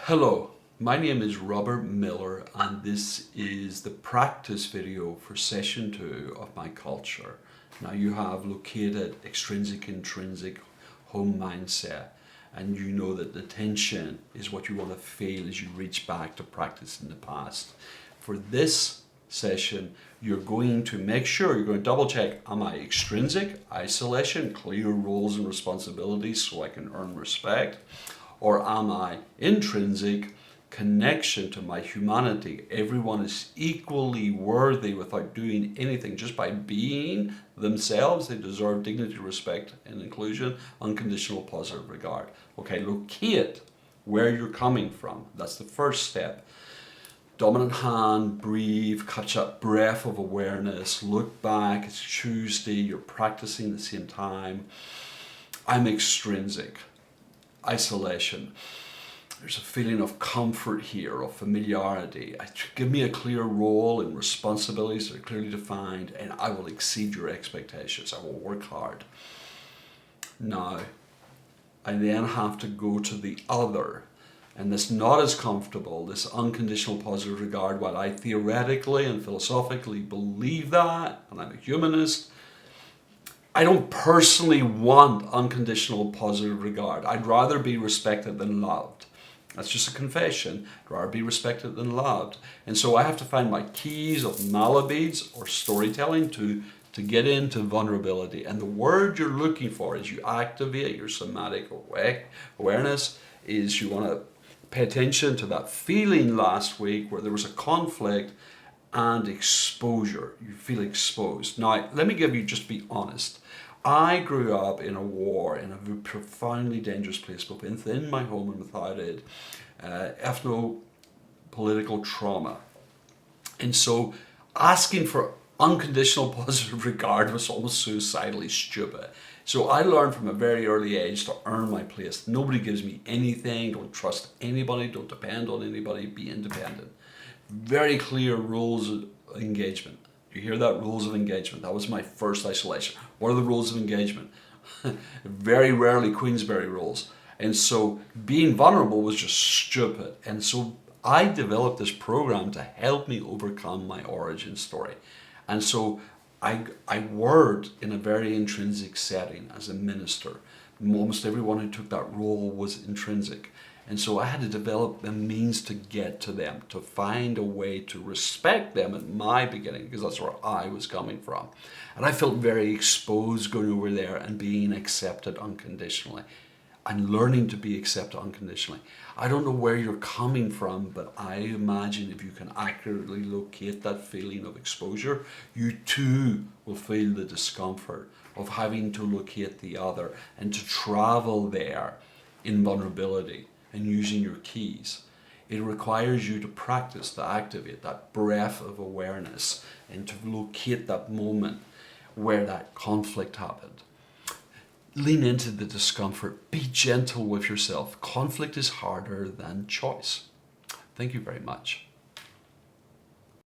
Hello, my name is Robert Miller and this is the practice video for session 2 of my culture. Now you have located extrinsic, intrinsic, home mindset, and you know that the tension is what you want to feel as you reach back to practice in the past. For this session, you're going to make sure, you're going to double check, am I extrinsic, isolation, clear roles and responsibilities so I can earn respect? Or am I intrinsic, connection to my humanity? Everyone is equally worthy without doing anything. Just by being themselves, they deserve dignity, respect, and inclusion, unconditional positive regard. Okay, locate where you're coming from. That's the first step. Dominant hand, breathe, catch that breath of awareness, look back, it's Tuesday, you're practicing at the same time. I'm extrinsic. Isolation. There's a feeling of comfort here, of familiarity. Give me a clear role and responsibilities that are clearly defined, and I will exceed your expectations. I will work hard. Now, I then have to go to the other, and this not as comfortable, this unconditional positive regard. While I theoretically and philosophically believe that, and I'm a humanist, I don't personally want unconditional positive regard. I'd rather be respected than loved. That's just a confession. I'd rather be respected than loved. And so I have to find my keys of malabeads or storytelling to get into vulnerability. And the word you're looking for as you activate your somatic awareness is you want to pay attention to that feeling last week where there was a conflict and exposure. You feel exposed. Now, let me just be honest. I grew up in a war, in a profoundly dangerous place, both within my home and without it, ethno-political trauma. And so asking for unconditional positive regard was almost suicidally stupid. So I learned from a very early age to earn my place. Nobody gives me anything, don't trust anybody, don't depend on anybody, be independent. Very clear rules of engagement. You hear that? Rules of engagement. That was my first isolation. What are the rules of engagement? Very rarely Queensberry rules. And so being vulnerable was just stupid. And so I developed this program to help me overcome my origin story. And so I worked in a very intrinsic setting as a minister. Almost everyone who took that role was intrinsic. And so I had to develop the means to get to them, to find a way to respect them at my beginning, because that's where I was coming from. And I felt very exposed going over there and being accepted unconditionally. And learning to be accepted unconditionally. I don't know where you're coming from, but I imagine if you can accurately locate that feeling of exposure, you too will feel the discomfort of having to locate the other and to travel there in vulnerability and using your keys. It requires you to practice, to activate that breath of awareness and to locate that moment where that conflict happened. Lean into the discomfort. Be gentle with yourself. Conflict is harder than choice. Thank you very much.